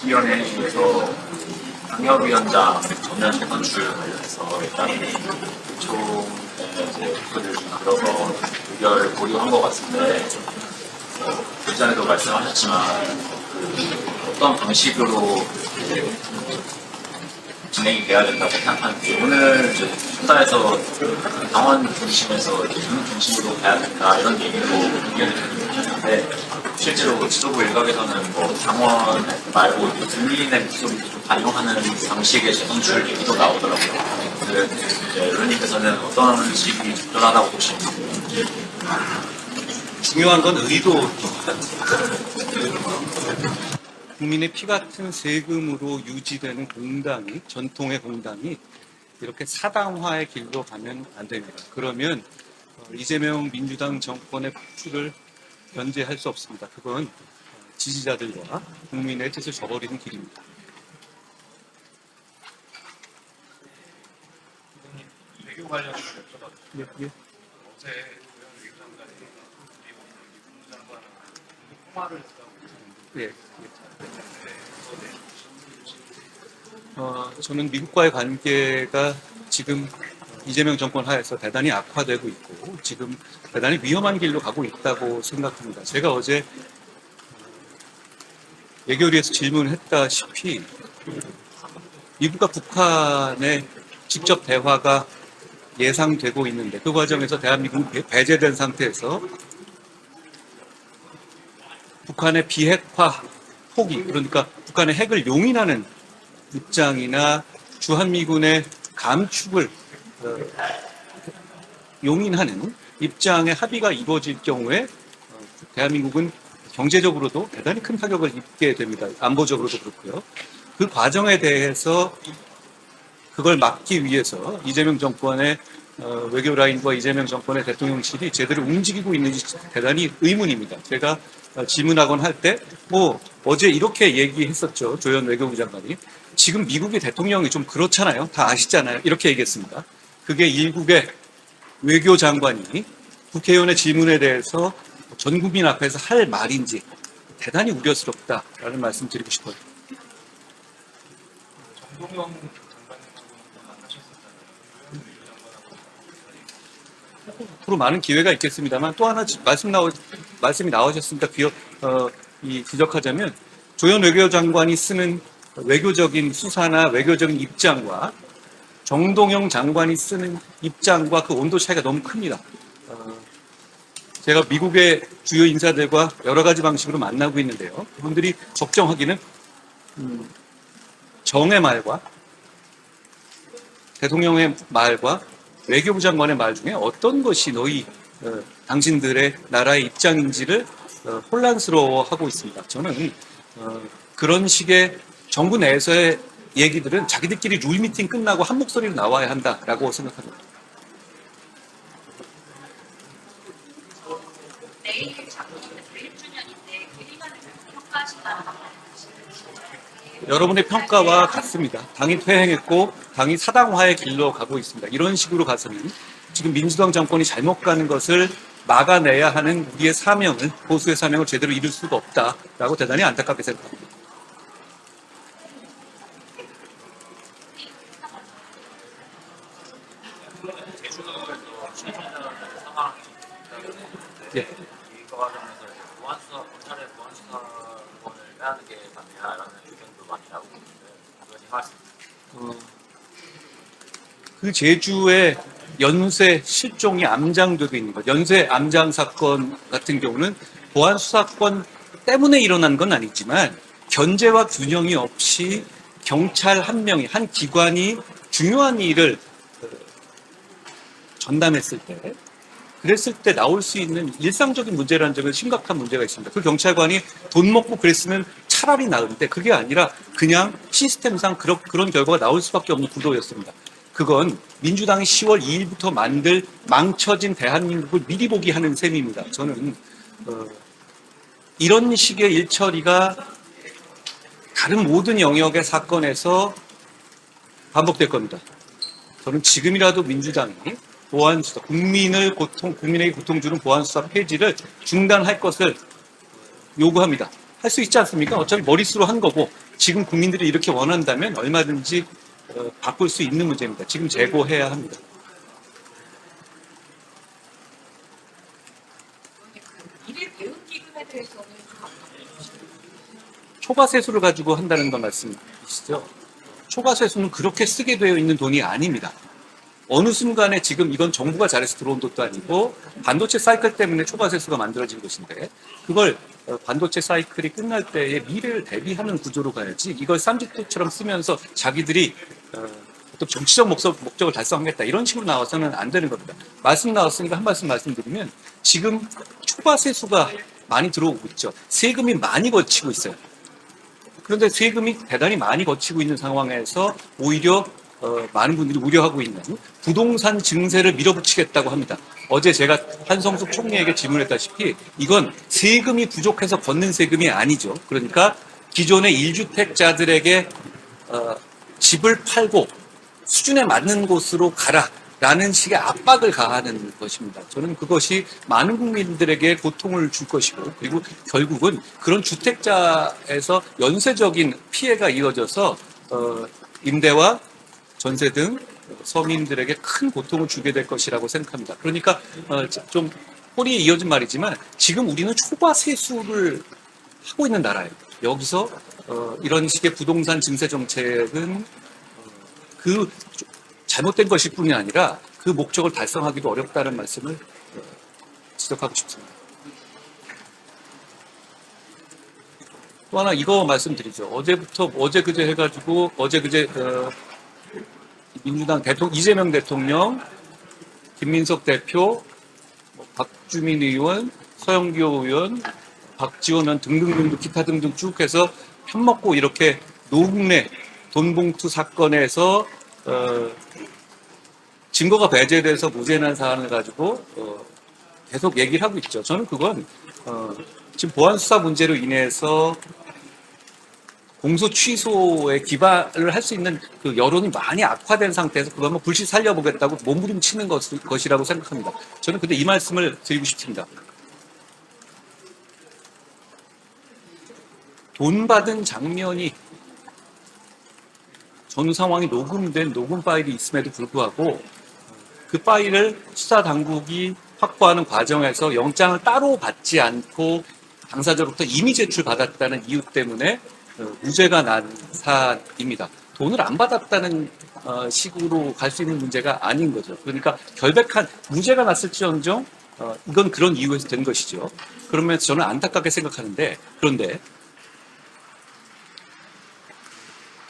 위원회에서 방역위원장 전면 재선출 관련해서 일단 총 투표를 들어서 의결 보류한 것 같은데 그 전에도 말씀하셨지만 어떤 방식으로 진행이 돼야 된다고 생각하는지 오늘 이제 축사에서 당원 중심에서 국민 중심으로 가야 된다 이런 얘기로 의견을 드렸는데 실제로 지도부 일각에서는 뭐 당원 말고 국민의 목소리도 좀 반영하는 방식의 재선출 얘기도 나오더라고요. 이제 의원님께서는 어떤 식이 적절하다고 보시는지. 중요한 건 의도. 국민의 피 같은 세금으로 유지되는 공당이, 전통의 공당이 이렇게 사당화의 길로 가면 안 됩니다. 그러면 이재명 민주당 정권의 폭주를 견제할 수 없습니다. 그건 지지자들과 국민의 뜻을 저버리는 길입니다. 외교 관련해서 여쭤봤는데 예, 예. 어제 고영 외교장관이 미국 국무장관하고 통화를 했다고 예, 예. 저는 미국과의 관계가 지금 이재명 정권 하에서 대단히 악화되고 있고 지금 대단히 위험한 길로 가고 있다고 생각합니다. 제가 어제 예결위에서 질문했다시피 미국과 북한의 직접 대화가 예상되고 있는데 그 과정에서 대한민국이 배제된 상태에서 북한의 비핵화 포기, 그러니까 북한의 핵을 용인하는 입장이나 주한미군의 감축을 용인하는 입장의 합의가 이루어질 경우에 대한민국은 경제적으로도 대단히 큰 타격을 입게 됩니다. 안보적으로도 그렇고요. 그 과정에 대해서 그걸 막기 위해서 이재명 정권의 외교 라인과 이재명 정권의 대통령실이 제대로 움직이고 있는지 대단히 의문입니다. 제가 질문하곤 할 때 어제 이렇게 얘기했었죠. 조현 외교부 장관이. 지금 미국의 대통령이 좀 그렇잖아요. 다 아시잖아요. 이렇게 얘기했습니다. 그게 일국의 외교 장관이 국회의원의 질문에 대해서 전 국민 앞에서 할 말인지 대단히 우려스럽다라는 말씀 드리고 싶어요. 정동영 장관님하고 만나셨었잖아요. 고영 외교장관하고 앞으로 많은 기회가 있겠습니다만 또 하나 말씀이 나오셨으니까 지적하자면 조현 외교장관이 쓰는 외교적인 수사나 외교적인 입장과 정동영 장관이 쓰는 입장과 그 온도 차이가 너무 큽니다. 제가 미국의 주요 인사들과 여러 가지 방식으로 만나고 있는데요. 그분들이 적정하기는 정의 말과 대통령의 말과 외교부 장관의 말 중에 어떤 것이 당신들의 나라의 입장인지를 혼란스러워하고 있습니다. 저는 그런 식의 정부 내에서의 얘기들은 자기들끼리 룰미팅 끝나고 한 목소리로 나와야 한다라고 생각합니다. 내일 작년 1주년인데 그 일간을 평가하신다는 여러분의 평가와 같습니다. 당이 퇴행했고 당이 사당화의 길로 가고 있습니다. 이런 식으로 가서는 지금 민주당 정권이 잘못 가는 것을 막아내야 하는 우리의 사명을, 보수의 사명을 제대로 이룰 수가 없다라고 대단히 안타깝게 생각합니다. 예. 이 과정에서 이제 검찰의 보안수사권을 빼앗는 게 맞냐라는 의견도 많이 나오고 있는데 의원님 말씀. 그 제주의 연쇄 실종이 암장되고 있는 것. 연쇄 암장 사건 같은 경우는 보안 수사권 때문에 일어난 건 아니지만 견제와 균형이 없이 경찰 한 명이, 한 기관이 중요한 일을 전담했을 때, 그랬을 때 나올 수 있는 일상적인 문제라는 점에 심각한 문제가 있습니다. 그 경찰관이 돈 먹고 그랬으면 차라리 나은데 그게 아니라 그냥 시스템상 그런 결과가 나올 수밖에 없는 구도였습니다. 그건 민주당이 10월 2일부터 만들 망쳐진 대한민국을 미리 보기 하는 셈입니다. 저는 이런 식의 일처리가 다른 모든 영역의 사건에서 반복될 겁니다. 저는 지금이라도 민주당이 보안수사, 국민에게 고통 주는 보안수사 폐지를 중단할 것을 요구합니다. 할 수 있지 않습니까? 어차피 머릿수로 한 거고 지금 국민들이 이렇게 원한다면 얼마든지 바꿀 수 있는 문제입니다. 지금 재고해야 합니다. 일일 배움 기금에 대해서는 좀 초과세수를 가지고 한다는 건 말씀이시죠? 초과세수는 그렇게 쓰게 되어 있는 돈이 아닙니다. 어느 순간에 지금 이건 정부가 잘해서 들어온 돈도 아니고 반도체 사이클 때문에 초과세수가 만들어진 것인데 그걸 반도체 사이클이 끝날 때의 미래를 대비하는 구조로 가야지 이걸 쌈짓돈처럼 쓰면서 자기들이 어떤 정치적 목적을 달성하겠다 이런 식으로 나와서는 안 되는 겁니다. 말씀 나왔으니까 한 말씀 말씀드리면 지금 초과세수가 많이 들어오고 있죠. 세금이 많이 거치고 있어요. 그런데 세금이 대단히 많이 거치고 있는 상황에서 오히려 많은 분들이 우려하고 있는 부동산 증세를 밀어붙이겠다고 합니다. 어제 제가 한성숙 총리에게 질문했다시피 이건 세금이 부족해서 걷는 세금이 아니죠. 그러니까 기존의 1주택자들에게 집을 팔고 수준에 맞는 곳으로 가라라는 식의 압박을 가하는 것입니다. 저는 그것이 많은 국민들에게 고통을 줄 것이고 그리고 결국은 그런 주택자에서 연쇄적인 피해가 이어져서 임대와 전세 등 서민들에게 큰 고통을 주게 될 것이라고 생각합니다. 그러니까 좀 꼬리에 이어진 말이지만 지금 우리는 초과 세수를 하고 있는 나라예요. 여기서 이런 식의 부동산 증세 정책은 그 잘못된 것일 뿐이 아니라 그 목적을 달성하기도 어렵다는 말씀을 지적하고 싶습니다. 또 하나 이거 말씀드리죠. 어제 그제 해가지고 민주당 이재명 대통령, 김민석 대표, 박주민 의원, 서영교 의원, 박지원 의원 등등등 기타 등등 쭉 해서 편먹고 이렇게 노웅래 돈봉투 사건에서 증거가 배제돼서 무죄난 사안을 가지고 계속 얘기를 하고 있죠. 저는 그건 지금 보안 수사 문제로 인해서 공소 취소에 기반을 할 수 있는 그 여론이 많이 악화된 상태에서 그거 한번 불시 살려보겠다고 몸부림치는 것이라고 생각합니다. 저는 근데 이 말씀을 드리고 싶습니다. 돈 받은 장면이 전 상황이 녹음된 녹음 파일이 있음에도 불구하고 그 파일을 수사 당국이 확보하는 과정에서 영장을 따로 받지 않고 당사자로부터 이미 제출받았다는 이유 때문에 무죄가 난 사안입니다. 돈을 안 받았다는 식으로 갈 수 있는 문제가 아닌 거죠. 그러니까 결백한 무죄가 났을지언정 이건 그런 이유에서 된 것이죠. 그러면서 저는 안타깝게 생각하는데 그런데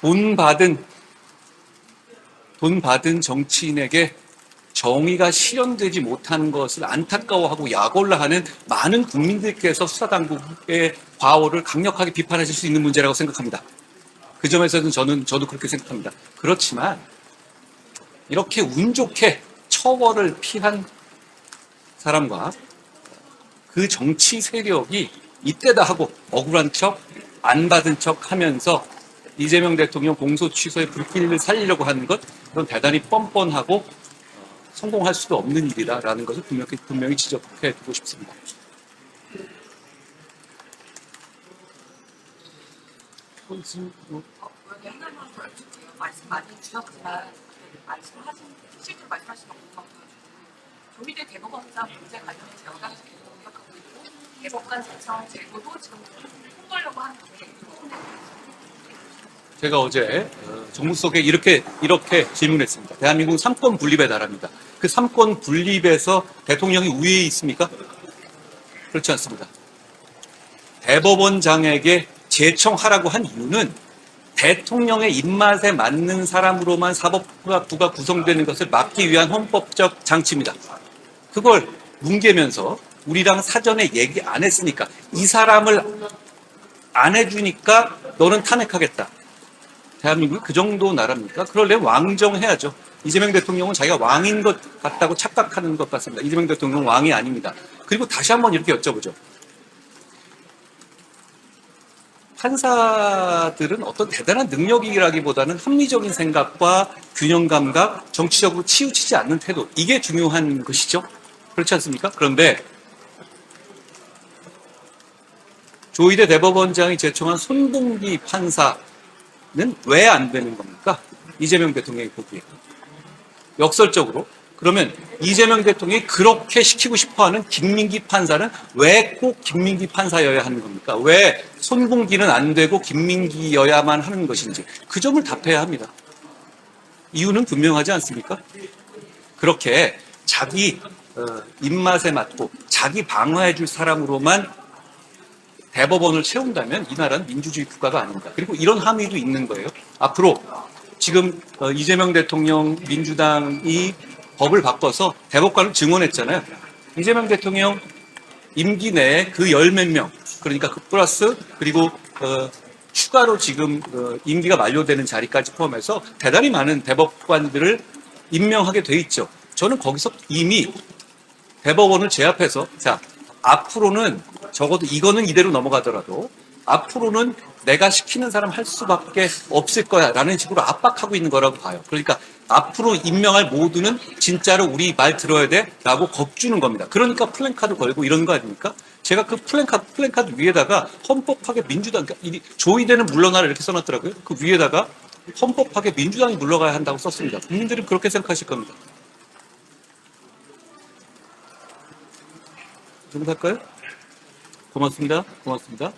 돈 받은 정치인에게 정의가 실현되지 못한 것을 안타까워하고 약올라하는 많은 국민들께서 수사당국의 과오를 강력하게 비판하실 수 있는 문제라고 생각합니다. 그 점에서는 저도 그렇게 생각합니다. 그렇지만 이렇게 운 좋게 처벌을 피한 사람과 그 정치 세력이 이때다 하고 억울한 척, 안 받은 척 하면서 이재명 대통령 공소 취소의 불길을 살리려고 하는 것, 그건 대단히 뻔뻔하고 성공할 수도 없는 일이라는 것을 분명히 지적해 두고 싶습니다. 하나만 더 여쭐게요. 말씀 많이 주셨지만 실제로 말씀하신 것 같아요. 조미대 대법원장 문제 관련해서 여당에서 계속 공격하고 있고 대법관 제청 제도도 지금 통과하려고 하는데 제가 어제 정무석에 이렇게 질문했습니다. 대한민국은 삼권 분립의 나라입니다. 그 삼권 분립에서 대통령이 우위에 있습니까? 그렇지 않습니다. 대법원장에게 제청하라고 한 이유는 대통령의 입맛에 맞는 사람으로만 사법부가 구성되는 것을 막기 위한 헌법적 장치입니다. 그걸 뭉개면서 우리랑 사전에 얘기 안 했으니까 이 사람을 안 해주니까 너는 탄핵하겠다. 대한민국이 그 정도 나라입니까? 그러려면 왕정해야죠. 이재명 대통령은 자기가 왕인 것 같다고 착각하는 것 같습니다. 이재명 대통령은 왕이 아닙니다. 그리고 다시 한번 이렇게 여쭤보죠. 판사들은 어떤 대단한 능력이라기보다는 합리적인 생각과 균형 감각, 정치적으로 치우치지 않는 태도, 이게 중요한 것이죠. 그렇지 않습니까? 그런데 조희대 대법원장이 제청한 손봉기 판사는 왜 안 되는 겁니까? 이재명 대통령이 보기에. 역설적으로. 그러면 이재명 대통령이 그렇게 시키고 싶어하는 김민기 판사는 왜 꼭 김민기 판사여야 하는 겁니까? 왜 손봉기는 안 되고 김민기여야만 하는 것인지 그 점을 답해야 합니다. 이유는 분명하지 않습니까? 그렇게 자기 입맛에 맞고 자기 방어해 줄 사람으로만 대법원을 채운다면 이 나라는 민주주의 국가가 아닙니다. 그리고 이런 함의도 있는 거예요. 앞으로 지금 이재명 대통령 민주당이 법을 바꿔서 대법관을 증원했잖아요. 이재명 대통령 임기 내에 그 열 몇 명, 그러니까 그 플러스 그리고 추가로 지금 임기가 만료되는 자리까지 포함해서 대단히 많은 대법관들을 임명하게 돼 있죠. 저는 거기서 이미 대법원을 제압해서 자, 앞으로는 적어도 이거는 이대로 넘어가더라도 앞으로는 내가 시키는 사람 할 수밖에 없을 거야 라는 식으로 압박하고 있는 거라고 봐요. 그러니까 앞으로 임명할 모두는 진짜로 우리 말 들어야 돼 라고 겁주는 겁니다. 그러니까 플랜카드 걸고 이런 거 아닙니까? 제가 그 플랜카드 위에다가 헌법하게 민주당, 그러니까 조희대는 물러나라 이렇게 써놨더라고요. 그 위에다가 헌법하게 민주당이 물러가야 한다고 썼습니다. 국민들은 그렇게 생각하실 겁니다. 좀 할까요? 고맙습니다. 고맙습니다.